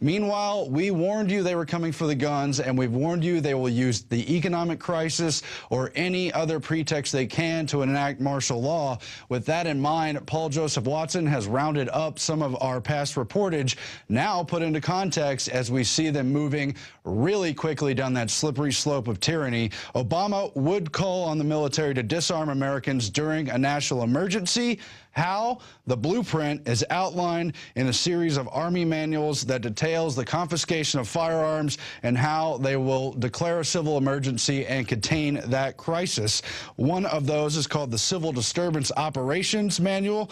Meanwhile, we warned you they were coming for the guns, and we've warned you they will use the economic crisis or any other pretext they can to enact martial law. With that in mind, Paul Joseph Watson has rounded up some of our past reportage, now put into context as we see them moving really quickly down that slippery slope of tyranny. Obama would call on the military to disarm Americans during a national emergency. How? The blueprint is outlined in a series of Army manuals that details the confiscation of firearms and how they will declare a civil emergency and contain that crisis. One of those is called the Civil Disturbance Operations Manual,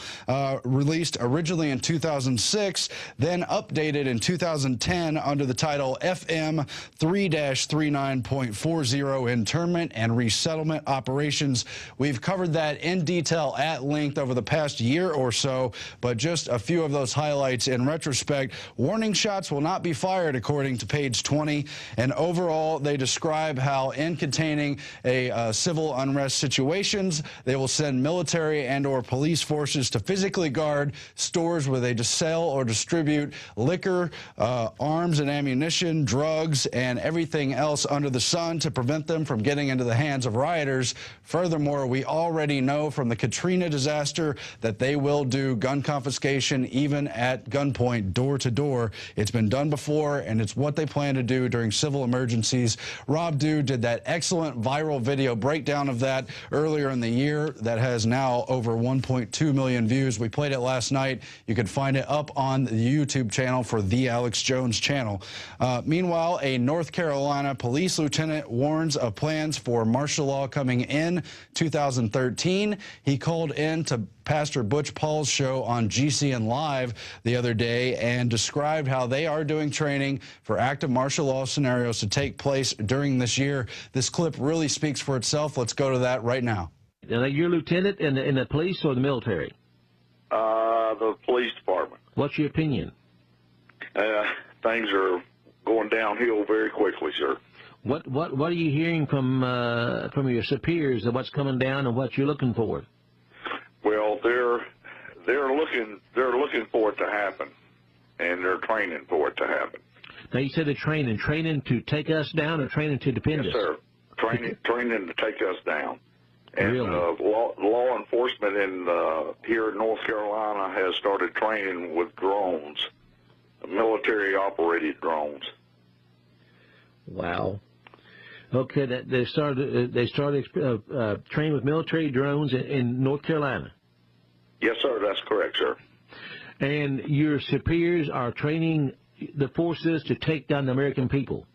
released originally in 2006, then updated in 2010 under the title FM 3-39.40 Internment and Resettlement Operations. We've covered that in detail at length over the past year or so, but just a few of those highlights in retrospect. Warning shots will not be fired, according to page 20, and overall they describe how in containing a civil unrest situations, they will send military and or police forces to physically guard stores where they sell or distribute liquor, arms and ammunition, drugs, and everything else under the sun to prevent them from getting into the hands of rioters. Furthermore, we already know from the Katrina disaster that they will do gun confiscation even at gunpoint, door to door. It's been done before, and it's what they plan to do during civil emergencies. Rob Dew did that excellent viral video breakdown of that earlier in the year that has now over 1.2 million views. We played it last night. You can find it up on the YouTube channel for The Alex Jones Channel. Meanwhile, a North Carolina police lieutenant warns of plans for martial law coming in 2013. He called in to Pastor Butch Paugh's show on GCN Live the other day and described how they are doing training for active martial law scenarios to take place during this year. This clip really speaks for itself. Let's go to that right now. You're a lieutenant in the police or the military? The police department. What's your opinion? Things are going downhill very quickly, sir. What are you hearing from your superiors of what's coming down and what you're looking for? Well, they're looking for it to happen, and they're training for it to happen. Now you said they're training to take us down or training to defend us? Yes, sir. Training to take us down. And really? Law enforcement here in North Carolina has started training with drones, military-operated drones. Wow. Okay, they started training with military drones in North Carolina. Yes, sir. That's correct, sir. And your superiors are training the forces to take down the American people.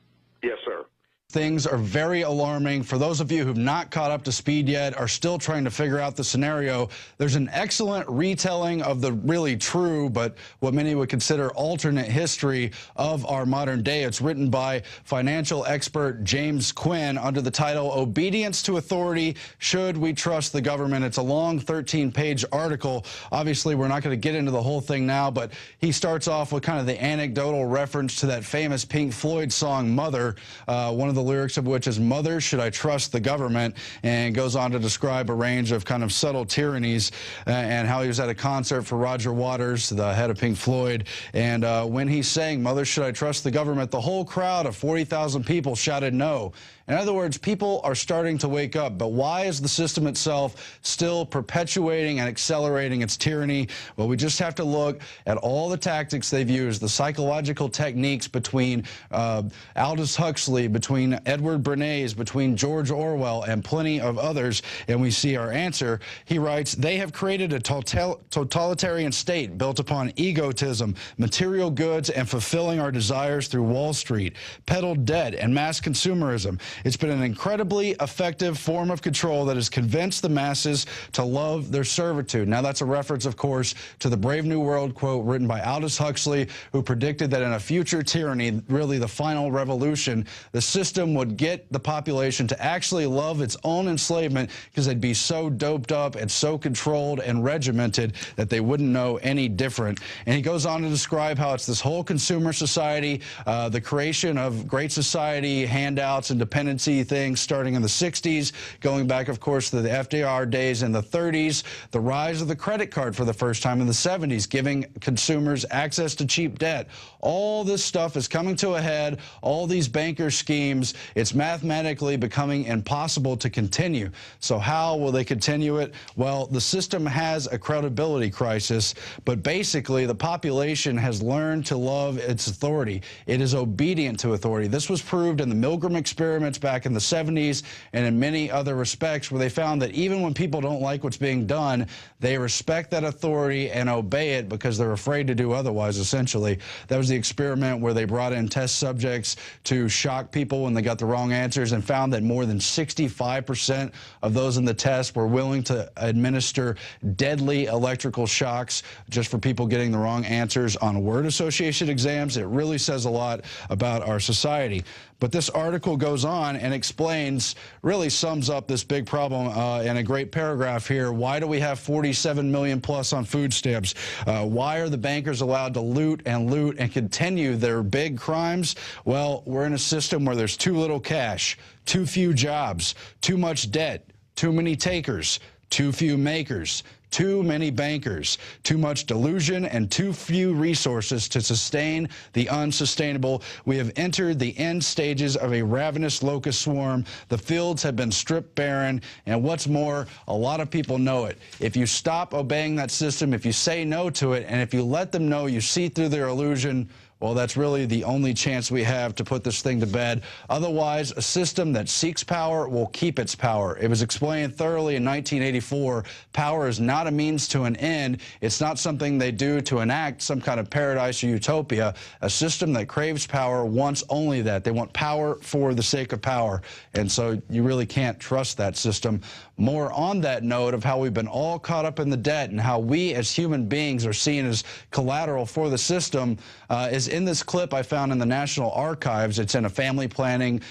Yes, sir. Things are very alarming. For those of you who've not caught up to speed yet, are still trying to figure out the scenario, there's an excellent retelling of the really true, but what many would consider alternate history of our modern day. It's written by financial expert James Quinn under the title Obedience to Authority, Should We Trust the Government? It's a long 13-page article. Obviously, we're not going to get into the whole thing now, but he starts off with kind of the anecdotal reference to that famous Pink Floyd song, Mother, one of the lyrics of which is, "Mother, should I trust the government?" and goes on to describe a range of kind of subtle tyrannies and how he was at a concert for Roger Waters, the head of Pink Floyd, and when he sang, "Mother, should I trust the government?" the whole crowd of 40,000 people shouted no. In other words, people are starting to wake up, but why is the system itself still perpetuating and accelerating its tyranny? Well, we just have to look at all the tactics they've used, the psychological techniques between Aldous Huxley, between Edward Bernays, between George Orwell, and plenty of others, and we see our answer. He writes, "They have created a totalitarian state built upon egotism, material goods, and fulfilling our desires through Wall Street, peddled debt, and mass consumerism. It's been an incredibly effective form of control that has convinced the masses to love their servitude." Now, that's a reference, of course, to the Brave New World quote written by Aldous Huxley, who predicted that in a future tyranny, really the final revolution, the system system would get the population to actually love its own enslavement because they'd be so doped up and so controlled and regimented that they wouldn't know any different. And he goes on to describe how it's this whole consumer society, the creation of Great Society, handouts and dependency things starting in the 60s, going back, of course, to the FDR days in the 30s, the rise of the credit card for the first time in the 70s, giving consumers access to cheap debt. All this stuff is coming to a head, all these banker schemes. It's mathematically becoming impossible to continue. So how will they continue it? Well, the system has a credibility crisis, but basically the population has learned to love its authority. It is obedient to authority. This was proved in the Milgram experiments back in the 70s and in many other respects, where they found that even when people don't like what's being done, they respect that authority and obey it because they're afraid to do otherwise, essentially. That was the experiment where they brought in test subjects to shock people when they got the wrong answers, and found that more than 65% of those in the test were willing to administer deadly electrical shocks just for people getting the wrong answers on word association exams. It really says a lot about our society. But this article goes on and explains, really sums up this big problem in a great paragraph here. Why do we have 47 million plus on food stamps? Why are the bankers allowed to loot and continue their big crimes? Well, we're in a system where there's too little cash, too few jobs, too much debt, too many takers, too few makers, too many bankers, too much delusion, and too few resources to sustain the unsustainable. We have entered the end stages of a ravenous locust swarm. The fields have been stripped barren, and what's more, a lot of people know it. If you stop obeying that system, if you say no to it, and if you let them know you see through their illusion, well, that's really the only chance we have to put this thing to bed. Otherwise, a system that seeks power will keep its power. It was explained thoroughly in 1984. Power is not a means to an end. It's not something they do to enact some kind of paradise or utopia. A system that craves power wants only that. They want power for the sake of power. And so you really can't trust that system. More on that note of how we've been all caught up in the debt and how we as human beings are seen as collateral for the system is in this clip I found in the National Archives. It's in a family planning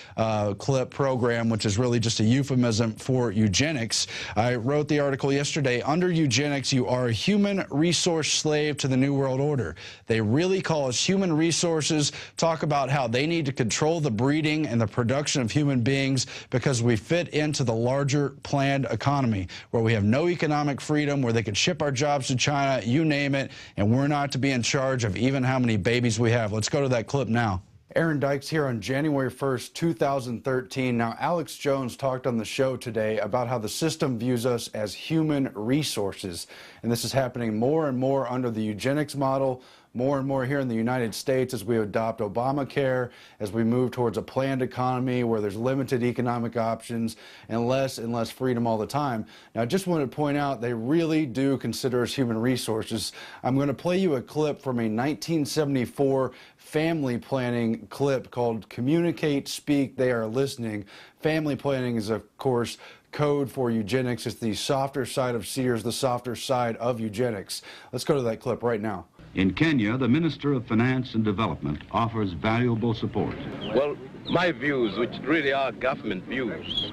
clip program, which is really just a euphemism for eugenics. I wrote the article yesterday. Under eugenics, you are a human resource slave to the New World Order. They really call us human resources, talk about how they need to control the breeding and the production of human beings because we fit into the larger planned economy where we have no economic freedom, where they could ship our jobs to China, you name it, and we're not to be in charge of even how many babies we have. Let's go to that clip now. Aaron Dykes here on January 1st, 2013. Now, Alex Jones talked on the show today about how the system views us as human resources. And this is happening more and more under the eugenics model, more and more here in the United States as we adopt Obamacare, as we move towards a planned economy where there's limited economic options and less freedom all the time. Now, I just want to point out they really do consider us human resources. I'm going to play you a clip from a 1974 family planning clip called Communicate, Speak, They Are Listening. Family planning is, of course, code for eugenics. It's the softer side of Sears, the softer side of eugenics. Let's go to that clip right now. In Kenya, the Minister of Finance and Development offers valuable support. Well, my views, which really are government views,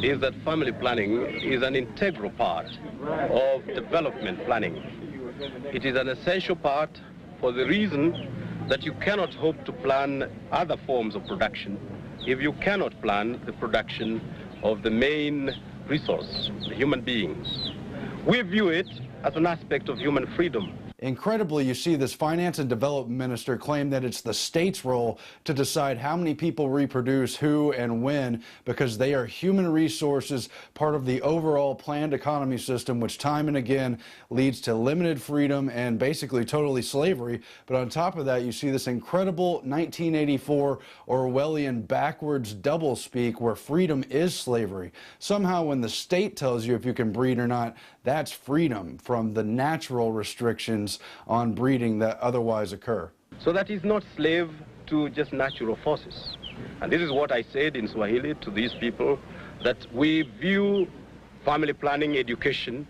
is that family planning is an integral part of development planning. It is an essential part for the reason that you cannot hope to plan other forms of production if you cannot plan the production of the main resource, the human beings. We view it as an aspect of human freedom. Incredibly, you see this finance and development minister claim that it's the state's role to decide how many people reproduce, who and when, because they are human resources, part of the overall planned economy system, which time and again leads to limited freedom and basically totally slavery. But on top of that, you see this incredible 1984 Orwellian backwards doublespeak where freedom is slavery. Somehow when the state tells you if you can breed or not, that's freedom from the natural restrictions on breeding that otherwise occur. So that is not slave to just natural forces. And this is what I said in Swahili to these people, that we view family planning education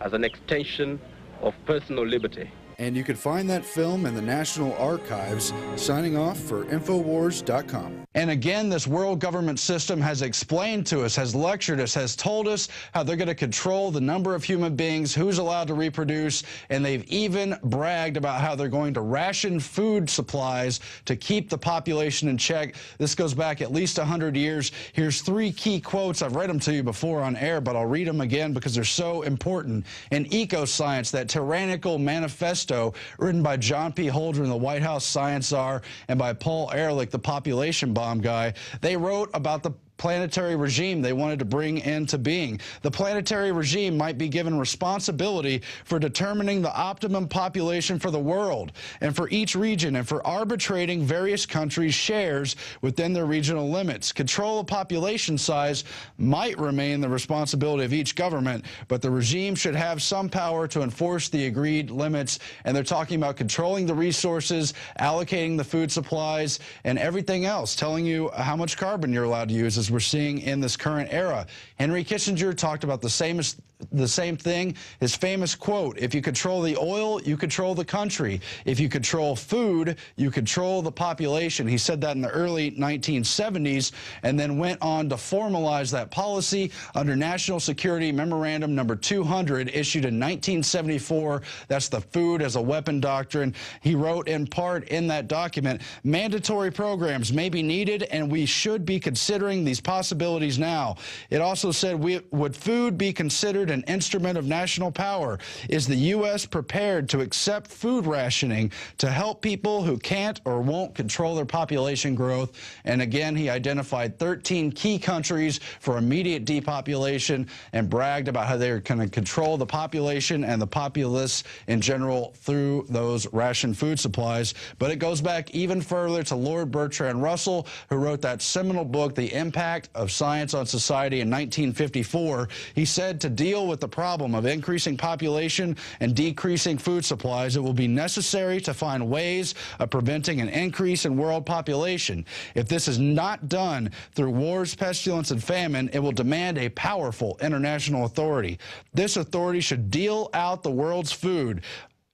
as an extension of personal liberty. And you can find that film in the National Archives. Signing off for Infowars.com. And again, this world government system has explained to us, has lectured us, has told us how they're going to control the number of human beings, who's allowed to reproduce, and they've even bragged about how they're going to ration food supplies to keep the population in check. This goes back at least 100 years. Here's 3 key quotes. I've read them to you before on air, but I'll read them again because they're so important. In Ecoscience, that tyrannical manifesto written by John P. Holdren, the White House science czar, and by Paul Ehrlich, the population bomb guy, they wrote about the planetary regime they wanted to bring into being. The planetary regime might be given responsibility for determining the optimum population for the world and for each region, and for arbitrating various countries' shares within their regional limits. Control of population size might remain the responsibility of each government, but the regime should have some power to enforce the agreed limits. And they're talking about controlling the resources, allocating the food supplies, and everything else, telling you how much carbon you're allowed to use, as we're seeing in this current era. Henry Kissinger talked about the same thing. His famous quote, if you control the oil, you control the country. If you control food, you control the population. He said that in the early 1970s and then went on to formalize that policy under National Security Memorandum number 200, issued in 1974. That's the Food as a Weapon Doctrine. He wrote in part in that document, mandatory programs may be needed and we should be considering these possibilities now. It also said, would food be considered an instrument of national power? Is the U.S. prepared to accept food rationing to help people who can't or won't control their population growth? And again, he identified 13 key countries for immediate depopulation and bragged about how they're going to control the population and the populace in general through those ration food supplies. But it goes back even further to Lord Bertrand Russell, who wrote that seminal book, The Impact of Science on Society, in 1954. He said, to deal with the problem of increasing population and decreasing food supplies, it will be necessary to find ways of preventing an increase in world population. If this is not done through wars, pestilence, and famine, it will demand a powerful international authority. This authority should deal out the world's food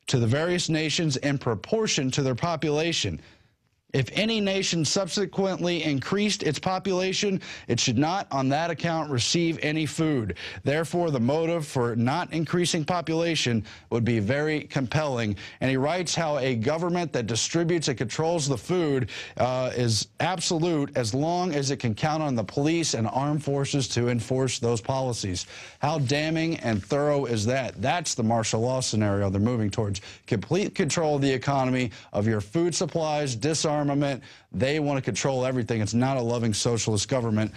to the various nations in proportion to their population. If any nation subsequently increased its population, it should not on that account receive any food. Therefore, the motive for not increasing population would be very compelling. And he writes how a government that distributes and controls the food is absolute as long as it can count on the police and armed forces to enforce those policies. How damning and thorough is that? That's the martial law scenario they're moving towards. Complete control of the economy, of your food supplies, disarmament. They want to control everything. It's not a loving socialist government.